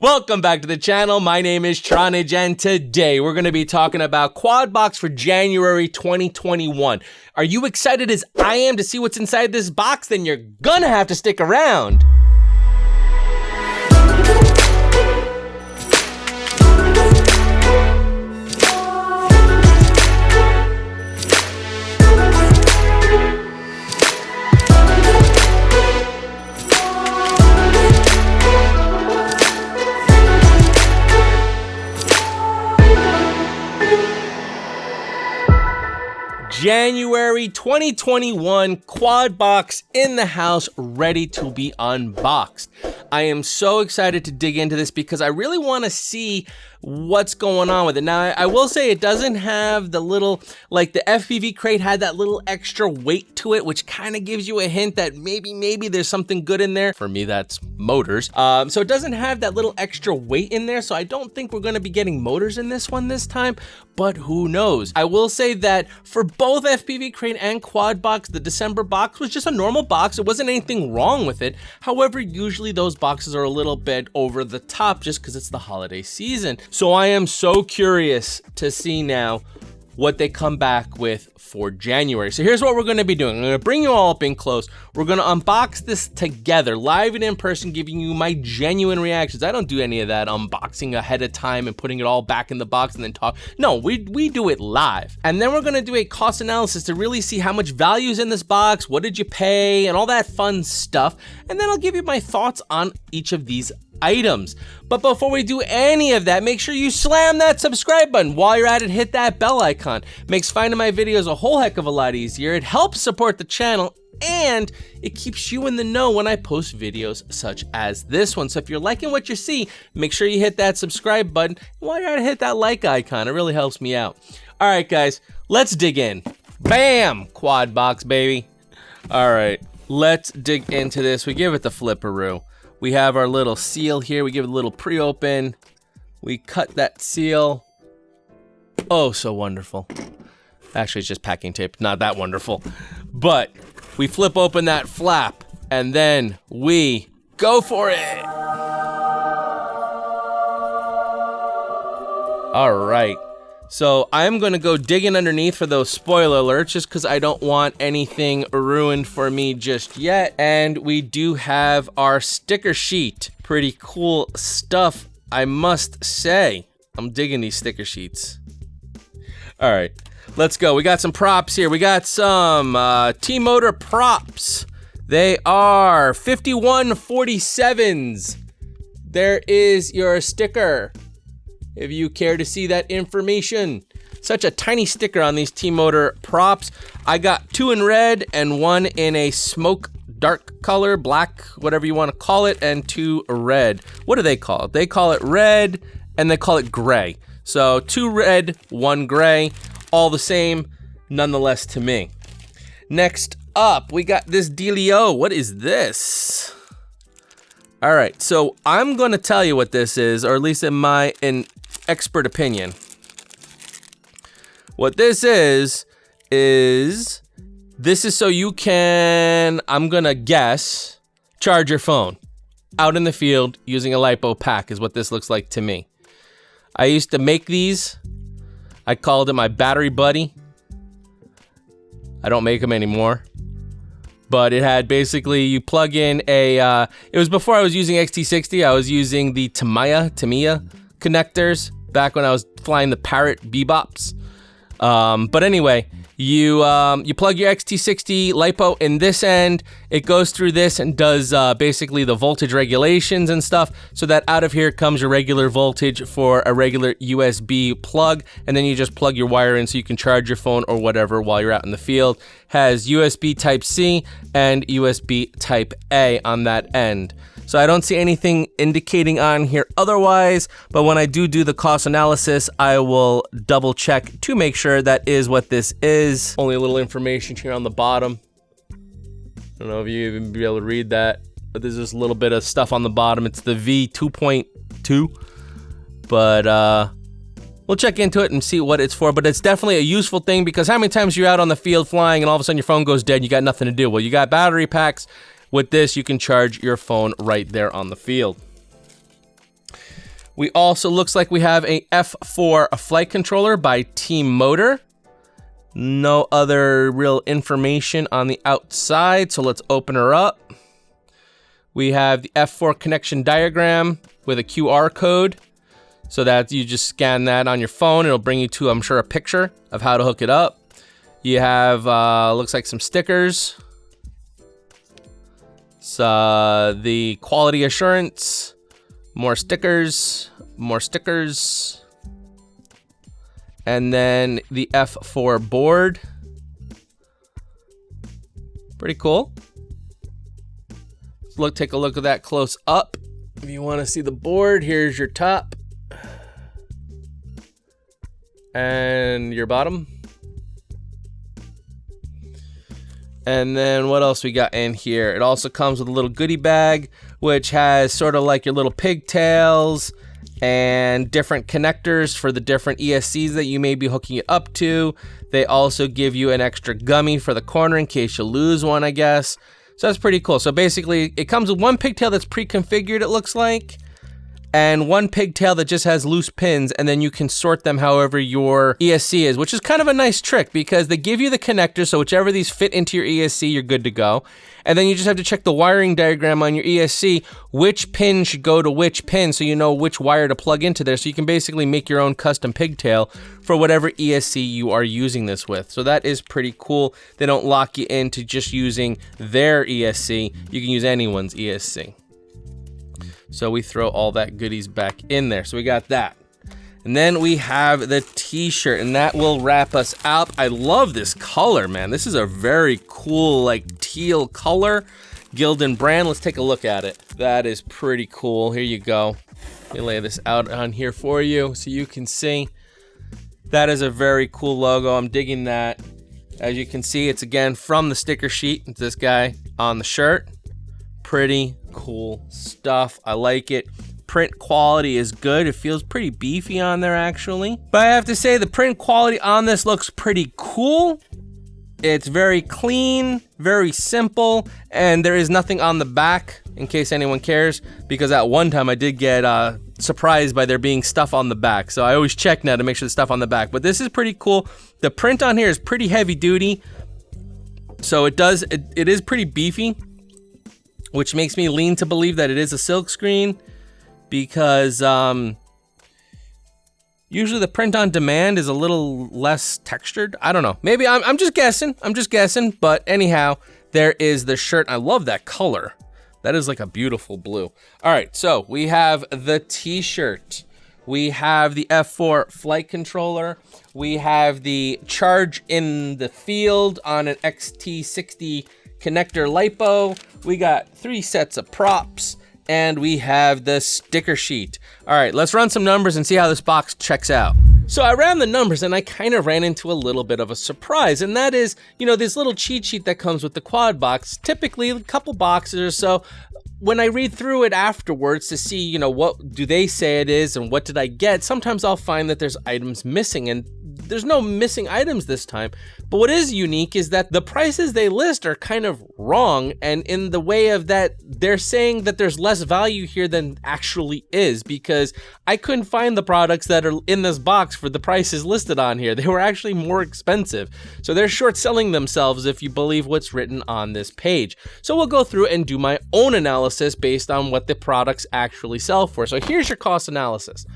Welcome back to the channel. My name is Tronage, and today we're going to be talking about Quad Box for January 2021. Are you excited as I am to see what's inside this box? Then you're gonna have to stick around. January 2021 Quad Box in the house, ready to be unboxed. I am so excited to dig into this because I really want to see what's going on with it. Now, I will say it doesn't have the little, like the FPV crate had that little extra weight to it, which kind of gives you a hint that maybe there's something good in there. For me, that's motors. So it doesn't have that little extra weight in there, so I don't think we're going to be getting motors in this one this time, but who knows? I will say that for both FPV crate and Quad Box, the December box was just a normal box. It wasn't anything wrong with it. However, usually those boxes are a little bit over the top just because it's the holiday season. So I am so curious to see now what they come back with for January. So here's what we're going to be doing. I'm going to bring you all up in close. We're going to unbox this together, live and in person, giving you my genuine reactions. I don't do any of that unboxing ahead of time and putting it all back in the box and then talk. No, we do it live. And then we're going to do a cost analysis to really see how much value is in this box, what did you pay, and all that fun stuff. And then I'll give you my thoughts on each of these items. But before we do any of that, make sure you slam that subscribe button. While you're at it, hit that bell icon. Makes finding my videos a whole heck of a lot easier. It helps support the channel, and it keeps you in the know when I post videos such as this one. So if you're liking what you see, make sure you hit that subscribe button. While you're at it, hit that like icon. It really helps me out. All right, guys, let's dig in. Bam! Quad Box, baby. All right, let's dig into this. We give it the flipperoo. We have our little seal here. We give it a little pre-open. We cut that seal. Oh, so wonderful. Actually, it's just packing tape. Not that wonderful. But we flip open that flap, and then we go for it. All right. So I'm going to go digging underneath for those spoiler alerts just because I don't want anything ruined for me just yet. And we do have our sticker sheet. Pretty cool stuff, I must say. I'm digging these sticker sheets. All right, let's go. We got some props here. We got some T-Motor props. They are 5147s. There is your sticker, if you care to see that information. Such a tiny sticker on these T-Motor props. I got 2 in red and 1 in a smoke dark color, black, whatever you want to call it, and 2 red. What do they call it? They call it red and they call it gray. So 2 red, 1 gray, all the same, nonetheless to me. Next up, we got this dealio. What is this? All right, so I'm going to tell you what this is, or at least in my expert opinion. What this is so you can, I'm gonna guess, charge your phone out in the field using a LiPo pack is what this looks like to me. I used to make these. I called it my battery buddy. I don't make them anymore. But it had basically, you plug in a, it was before I was using XT60, I was using the Tamiya connectors back when I was flying the Parrot Bebops. But anyway, you plug your XT60 LiPo in this end, it goes through this and does basically the voltage regulations and stuff, so that out of here comes your regular voltage for a regular USB plug, and then you just plug your wire in so you can charge your phone or whatever while you're out in the field. Has USB Type-C and USB Type-A on that end. So I don't see anything indicating on here otherwise, but when I do the cost analysis, I will double check to make sure that is what this is. Only a little information here on the bottom. I don't know if you even be able to read that, but there's just a little bit of stuff on the bottom. It's the V2.2, but we'll check into it and see what it's for, but it's definitely a useful thing because how many times you're out on the field flying and all of a sudden your phone goes dead and you got nothing to do? Well, you got battery packs. With this, you can charge your phone right there on the field. We also, looks like we have a F4 flight controller by T-Motor. No other real information on the outside, so let's open her up. We have the F4 connection diagram with a QR code, so that you just scan that on your phone. It'll bring you to, I'm sure, a picture of how to hook it up. You have, looks like some stickers. So the quality assurance, more stickers, and then the F4 board. Pretty cool. Take a look at that close up. If you want to see the board, here's your top and your bottom. And then what else we got in here? It also comes with a little goodie bag, which has sort of like your little pigtails and different connectors for the different ESCs that you may be hooking it up to. They also give you an extra gummy for the corner in case you lose one, I guess. So that's pretty cool. So basically, it comes with one pigtail that's pre-configured, it looks like, and one pigtail that just has loose pins, and then you can sort them however your ESC is, which is kind of a nice trick because they give you the connectors, so whichever these fit into your ESC, you're good to go. And then you just have to check the wiring diagram on your ESC, which pin should go to which pin, so you know which wire to plug into there, so you can basically make your own custom pigtail for whatever ESC you are using this with. So that is pretty cool. They don't lock you into just using their ESC. You can use anyone's ESC. So we throw all that goodies back in there. So we got that. And then we have the t-shirt, and that will wrap us up. I love this color, man. This is a very cool, like, teal color. Gildan brand. Let's take a look at it. That is pretty cool. Here you go. Let me lay this out on here for you so you can see. That is a very cool logo. I'm digging that. As you can see, it's again from the sticker sheet. It's this guy on the shirt. Pretty cool stuff. I like it. Print quality is good. It feels pretty beefy on there, actually. But I have to say, the print quality on this looks pretty cool. It's very clean, very simple, and there is nothing on the back, in case anyone cares, because at one time I did get surprised by there being stuff on the back. So I always check now to make sure the stuff on the back. But this is pretty cool. The print on here is pretty heavy duty. So it is pretty beefy, which makes me lean to believe that it is a silk screen, because usually the print on demand is a little less textured. I don't know. Maybe I'm just guessing. But anyhow, there is the shirt. I love that color. That is like a beautiful blue. All right, so we have the t-shirt. We have the F4 flight controller. We have the charge in the field on an XT60 connector LiPo. We got 3 sets of props, and we have the sticker sheet. All right, let's run some numbers and see how this box checks out. So I ran the numbers and I kind of ran into a little bit of a surprise, and that is, you know, this little cheat sheet that comes with the quad box, typically a couple boxes or so. When I read through it afterwards to see, you know, what do they say it is and what did I get, sometimes I'll find that there's items missing, and there's no missing items this time. But what is unique is that the prices they list are kind of wrong, and in the way of that, they're saying that there's less value here than actually is, because I couldn't find the products that are in this box for the prices listed on here. They were actually more expensive. So they're short selling themselves if you believe what's written on this page. So we'll go through and do my own analysis based on what the products actually sell for. So here's your cost analysis.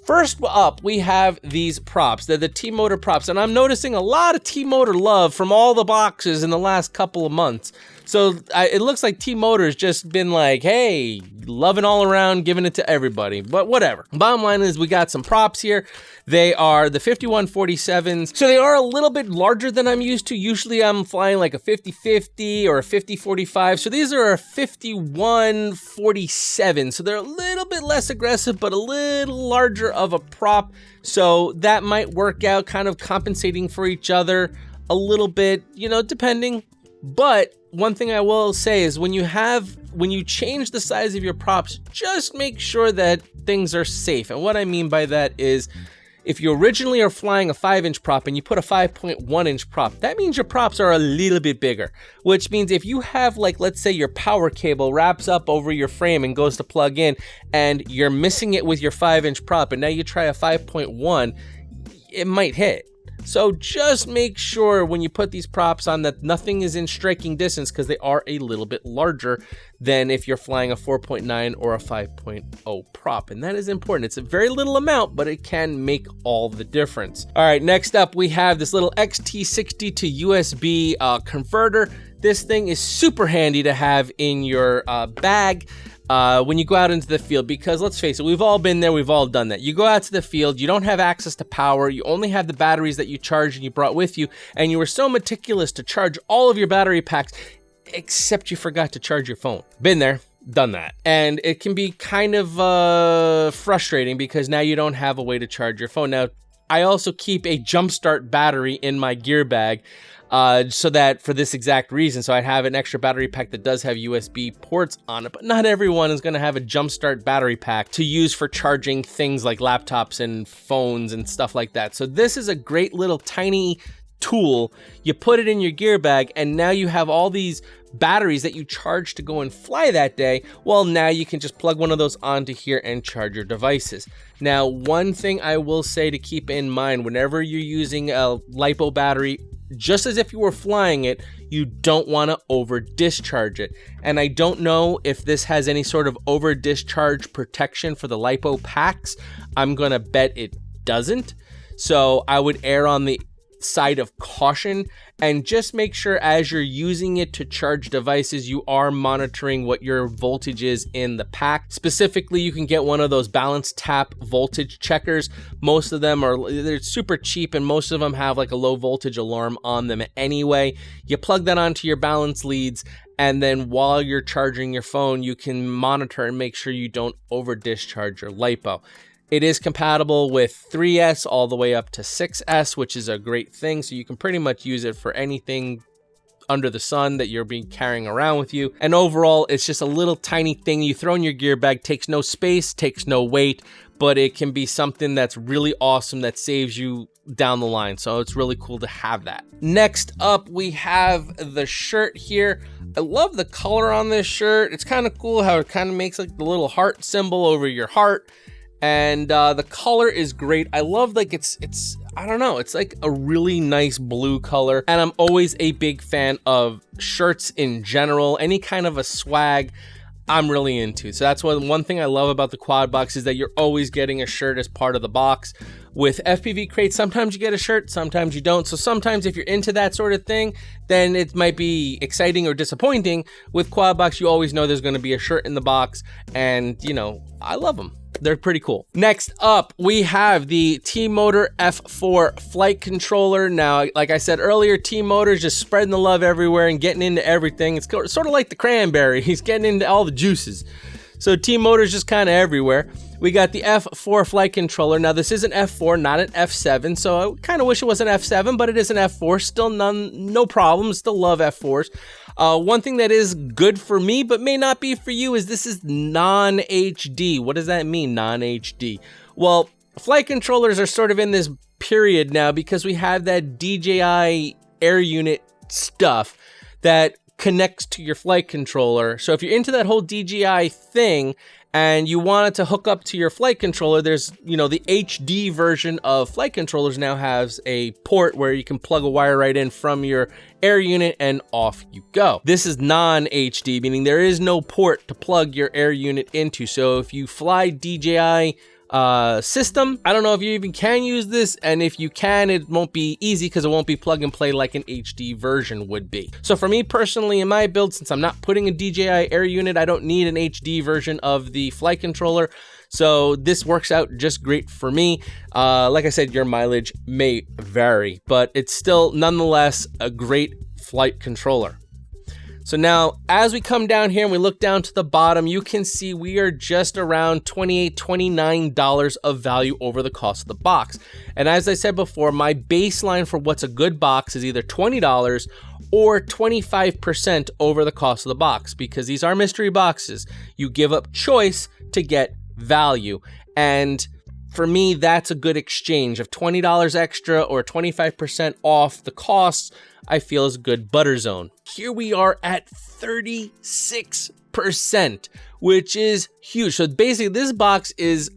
First up, we have these props. They're the T-Motor props, and I'm noticing a lot of T-Motor love from all the boxes in the last couple of months. So it looks like T-Motor has just been like, hey, loving all around, giving it to everybody, but whatever. Bottom line is we got some props here. They are the 5147s, so they are a little bit larger than I'm used to. Usually I'm flying like a 50-50 or a 50-45, so these are a 51-47, so they're a little bit less aggressive, but a little larger of a prop, so that might work out, kind of compensating for each other a little bit, you know, depending. But one thing I will say is when you change the size of your props, just make sure that things are safe. And what I mean by that is, If you originally are flying a 5-inch prop and you put a 5.1-inch prop, that means your props are a little bit bigger, which means if you have, like, let's say your power cable wraps up over your frame and goes to plug in, and you're missing it with your 5-inch prop, and now you try a 5.1, it might hit. So just make sure when you put these props on that nothing is in striking distance, because they are a little bit larger than if you're flying a 4.9 or a 5.0 prop. And that is important. It's a very little amount, but it can make all the difference. All right, next up we have this little XT60 to USB converter. This thing is super handy to have in your bag when you go out into the field, because let's face it, we've all been there, we've all done that. You go out to the field, you don't have access to power, you only have the batteries that you charged and you brought with you, and you were so meticulous to charge all of your battery packs, except you forgot to charge your phone. Been there, done that. And it can be kind of frustrating because now you don't have a way to charge your phone. Now, I also keep a jumpstart battery in my gear bag, so that for this exact reason. So I have an extra battery pack that does have USB ports on it, but not everyone is going to have a jumpstart battery pack to use for charging things like laptops and phones and stuff like that. So this is a great little tiny tool. You put it in your gear bag, and now you have all these batteries that you charge to go and fly that day. Well, now you can just plug one of those onto here and charge your devices. Now, one thing I will say to keep in mind whenever you're using a LiPo battery, just as if you were flying it, you don't want to over discharge it. And I don't know if this has any sort of over discharge protection for the LiPo packs. I'm gonna bet it doesn't. So I would err on the side of caution and just make sure as you're using it to charge devices, you are monitoring what your voltage is in the pack. Specifically, you can get one of those balance tap voltage checkers. Most of them they're super cheap, and most of them have like a low voltage alarm on them anyway. You plug that onto your balance leads, and then while you're charging your phone, you can monitor and make sure you don't over discharge your LiPo. It is compatible with 3S all the way up to 6S, which is a great thing. So you can pretty much use it for anything under the sun that you're carrying around with you. And overall, it's just a little tiny thing you throw in your gear bag, takes no space, takes no weight, but it can be something that's really awesome that saves you down the line. So it's really cool to have that. Next up, we have the shirt here. I love the color on this shirt. It's kind of cool how it kind of makes like the little heart symbol over your heart. And the color is great. I love, like, it's I don't know, it's like a really nice blue color. And I'm always a big fan of shirts in general. Any kind of a swag, I'm really into. So that's one thing I love about the quad box, is that you're always getting a shirt as part of the box. With FPV crates, sometimes you get a shirt, sometimes you don't. So sometimes if you're into that sort of thing, then it might be exciting or disappointing. With quad box, you always know there's going to be a shirt in the box, and you know, I love them. They're pretty cool. Next up, we have the T-Motor F4 flight controller. Now, like I said earlier, T-Motor's just spreading the love everywhere and getting into everything. It's sort of like the cranberry. He's getting into all the juices. So T-Motor's just kind of everywhere. We got the F4 flight controller. Now, this is an F4, not an F7, so I kind of wish it was an F7, but it is an F4. Still no problems. Still love F4s. One thing that is good for me, but may not be for you, is this is non-HD. What does that mean, non-HD? Well, flight controllers are sort of in this period now because we have that DJI air unit stuff that connects to your flight controller. So if you're into that whole DJI thing and you want it to hook up to your flight controller, there's, you know, the HD version of flight controllers now has a port where you can plug a wire right in from your air unit and off you go. This is non-HD, meaning there is no port to plug your air unit into. So if you fly DJI system, I don't know if you even can use this, and if you can, it won't be easy because it won't be plug and play like an HD version would be. So for me personally, in my build, since I'm not putting a DJI air unit, I don't need an HD version of the flight controller. So this works out just great for me. Like I said, your mileage may vary, but it's still nonetheless a great flight controller. So now, as we come down here and we look down to the bottom, you can see we are just around $28, $29 of value over the cost of the box. And as I said before, my baseline for what's a good box is either $20 or 25% over the cost of the box, because these are mystery boxes. You give up choice to get value. And for me, that's a good exchange of $20 extra or 25% off the costs. I feel is a good butter zone. Here we are at 36%, which is huge. So basically this box is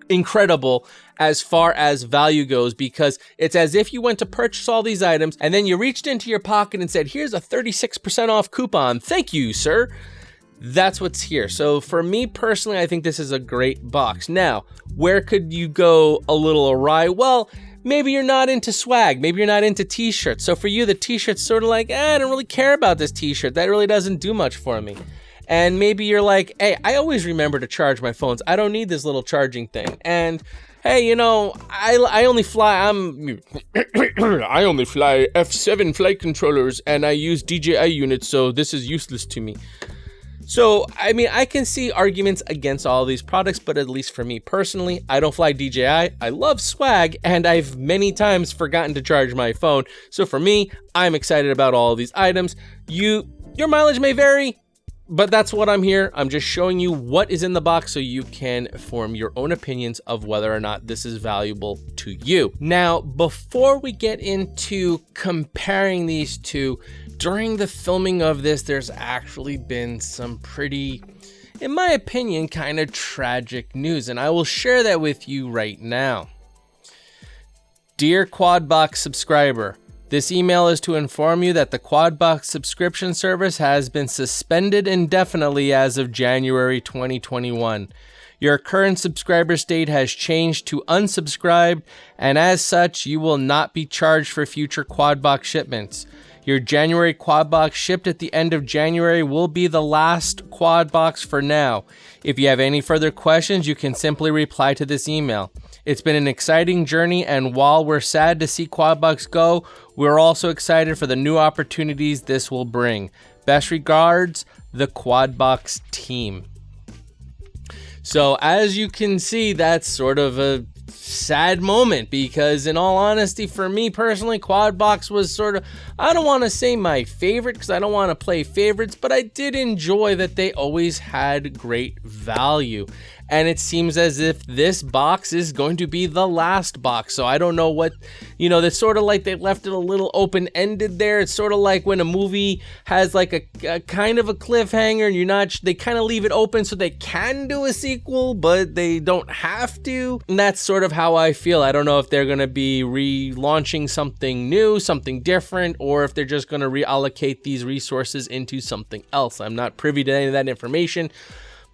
incredible as far as value goes, because it's as if you went to purchase all these items and then you reached into your pocket and said, here's a 36% off coupon. Thank you, sir. That's what's here. So for me personally, I think this is a great box. Now, where could you go a little awry? Well, maybe you're not into swag. Maybe you're not into t-shirts. So for you, the t-shirt's sort of like, I don't really care about this t-shirt. That really doesn't do much for me. And maybe you're like, hey, I always remember to charge my phones. I don't need this little charging thing. And hey, you know, I only fly I only fly F7 flight controllers and I use DJI units, so this is useless to me. So, I mean, I can see arguments against all of these products, but at least for me personally, I don't fly DJI. I love swag, and I've many times forgotten to charge my phone. So for me, I'm excited about all of these items. Your mileage may vary, but that's what I'm here. I'm just showing you what is in the box so you can form your own opinions of whether or not this is valuable to you. Now, before we get into comparing these two, during the filming of this, there's actually been some pretty, in my opinion, kind of tragic news, and I will share that with you right now. Dear Quadbox subscriber, this email is to inform you that the Quadbox subscription service has been suspended indefinitely as of January 2021. Your current subscriber state has changed to unsubscribed, and as such, you will not be charged for future Quadbox shipments. Your January Quadbox shipped at the end of January will be the last Quadbox for now. If you have any further questions, you can simply reply to this email. It's been an exciting journey, and while we're sad to see Quadbox go, we're also excited for the new opportunities this will bring. Best regards, the Quadbox team. So as you can see, that's sort of a sad moment, because in all honesty, for me personally, Quadbox was sort of, I don't want to say my favorite because I don't want to play favorites, but I did enjoy that they always had great value. And it seems as if this box is going to be the last box. So I don't know what, you know, that's sort of like they left it a little open-ended there. It's sort of like when a movie has like a kind of a cliffhanger and you're not, they kind of leave it open so they can do a sequel, but they don't have to. And that's sort of how I feel. I don't know if they're going to be relaunching something new, something different, or if they're just going to reallocate these resources into something else. I'm not privy to any of that information,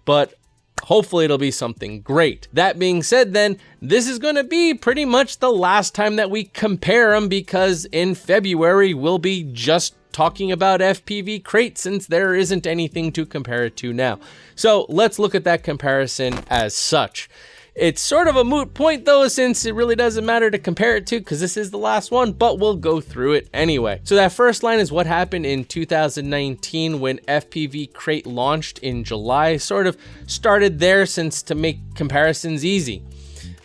but hopefully it'll be something great. That being said, then, this is going to be pretty much the last time that we compare them, because in February we'll be just talking about FPV Crate since there isn't anything to compare it to now. So let's look at that comparison as such. It's sort of a moot point though, since it really doesn't matter to compare it to because this is the last one, but we'll go through it anyway. So that first line is what happened in 2019 when FPV Crate launched in July. Sort of started there since to make comparisons easy.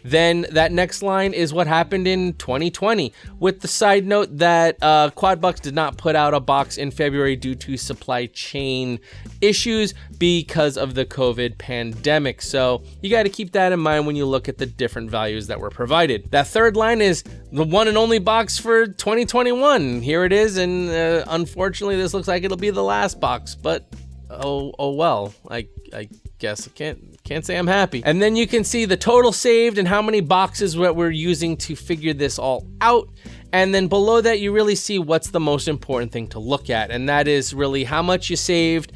Then that next line is what happened in 2020, with the side note that Quadbox did not put out a box in February due to supply chain issues because of the COVID pandemic. So you got to keep that in mind when you look at the different values that were provided. That third line is the one and only box for 2021. Here it is, and unfortunately this looks like it'll be the last box, but oh well, I guess I can't say I'm happy. And then you can see the total saved and how many boxes that we're using to figure this all out. And then below that, you really see what's the most important thing to look at, and that is really how much you saved,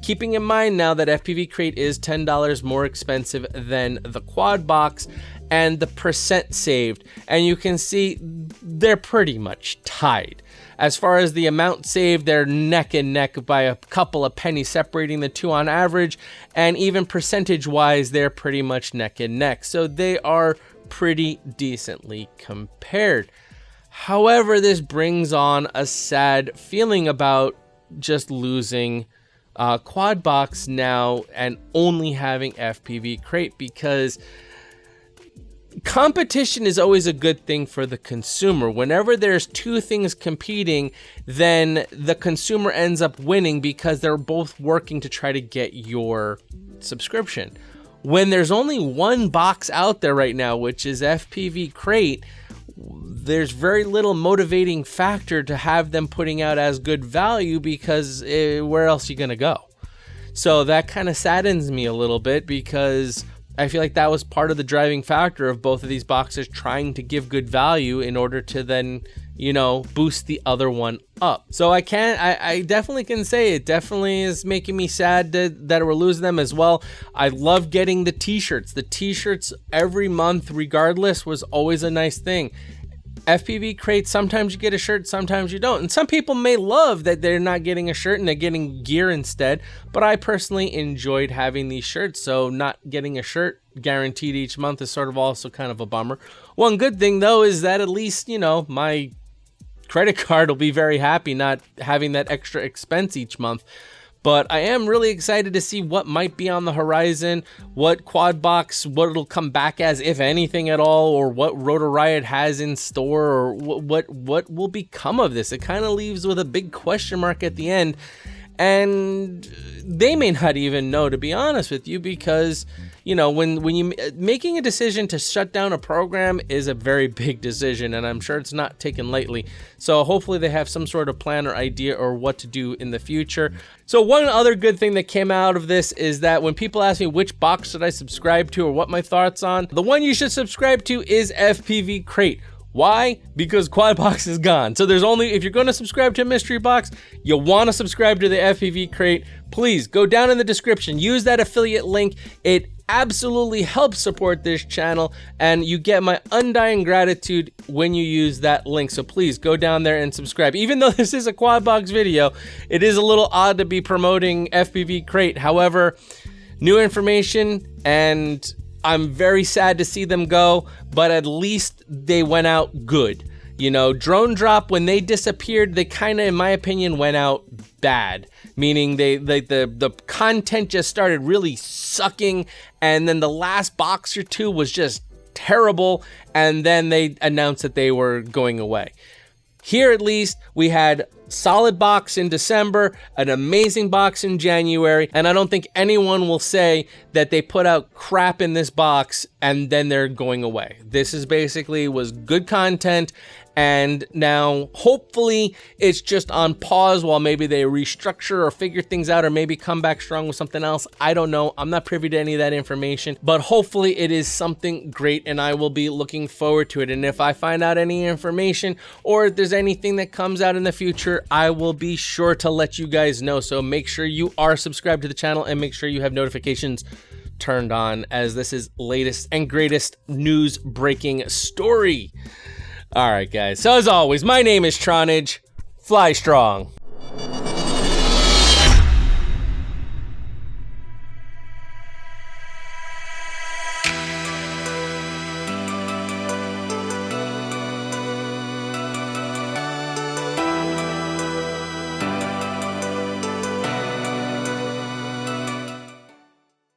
keeping in mind now that FPV Crate is $10 more expensive than the Quadbox, and the percent saved. And you can see they're pretty much tied. As far as the amount saved, they're neck and neck by a couple of pennies separating the two on average, and even percentage-wise, they're pretty much neck and neck. So they are pretty decently compared. However, this brings on a sad feeling about just losing Quadbox now and only having FPV Crate, because competition is always a good thing for the consumer. Whenever there's two things competing, then the consumer ends up winning because they're both working to try to get your subscription. when there's only one box out there right now, which is FPV Crate, there's very little motivating factor to have them putting out as good value, because where else are you gonna go? So that kind of saddens me a little bit, because I feel like that was part of the driving factor of both of these boxes trying to give good value in order to then, you know, boost the other one up. So I definitely can say it definitely is making me sad that we're losing them as well. I love getting the t-shirts. The t-shirts every month regardless was always a nice thing. FPV Crates, sometimes you get a shirt, sometimes you don't. And some people may love that they're not getting a shirt and they're getting gear instead. But I personally enjoyed having these shirts, so not getting a shirt guaranteed each month is sort of also kind of a bummer. One good thing though is that at least, you know, my credit card will be very happy not having that extra expense each month. But I am really excited to see what might be on the horizon, what Quadbox, what it'll come back as, if anything at all, or what Rotor Riot has in store, or what will become of this. It kind of leaves with a big question mark at the end, and they may not even know, to be honest with you, because, you know, when you making a decision to shut down a program is a very big decision, and I'm sure it's not taken lightly. So hopefully they have some sort of plan or idea or what to do in the future. So one other good thing that came out of this is that when people ask me which box should I subscribe to or what my thoughts on, the one you should subscribe to is FPV Crate. Why? Because Quadbox is gone. So there's only, if you're going to subscribe to a mystery box, you want to subscribe to the FPV Crate, please go down in the description, use that affiliate link. It absolutely helps support this channel, and you get my undying gratitude when you use that link. So please go down there and subscribe. Even though this is a Quadbox video, it is a little odd to be promoting FPV Crate. However, new information, and I'm very sad to see them go, but at least they went out good. You know, Drone Drop, when they disappeared, they kind of, in my opinion, went out bad. Meaning the content just started really sucking, and then the last box or two was just terrible, and then they announced that they were going away. Here, at least, we had solid box in December, an amazing box in January, and I don't think anyone will say that they put out crap in this box and then they're going away. This is basically was good content, and now hopefully it's just on pause while maybe they restructure or figure things out, or maybe come back strong with something else. I don't know. I'm not privy to any of that information, but hopefully it is something great, and I will be looking forward to it. And if I find out any information, or if there's anything that comes out in the future, I will be sure to let you guys know. So make sure you are subscribed to the channel and make sure you have notifications turned on, as this is latest and greatest news breaking story. All right, guys. So as always, my name is Tronage. Fly strong.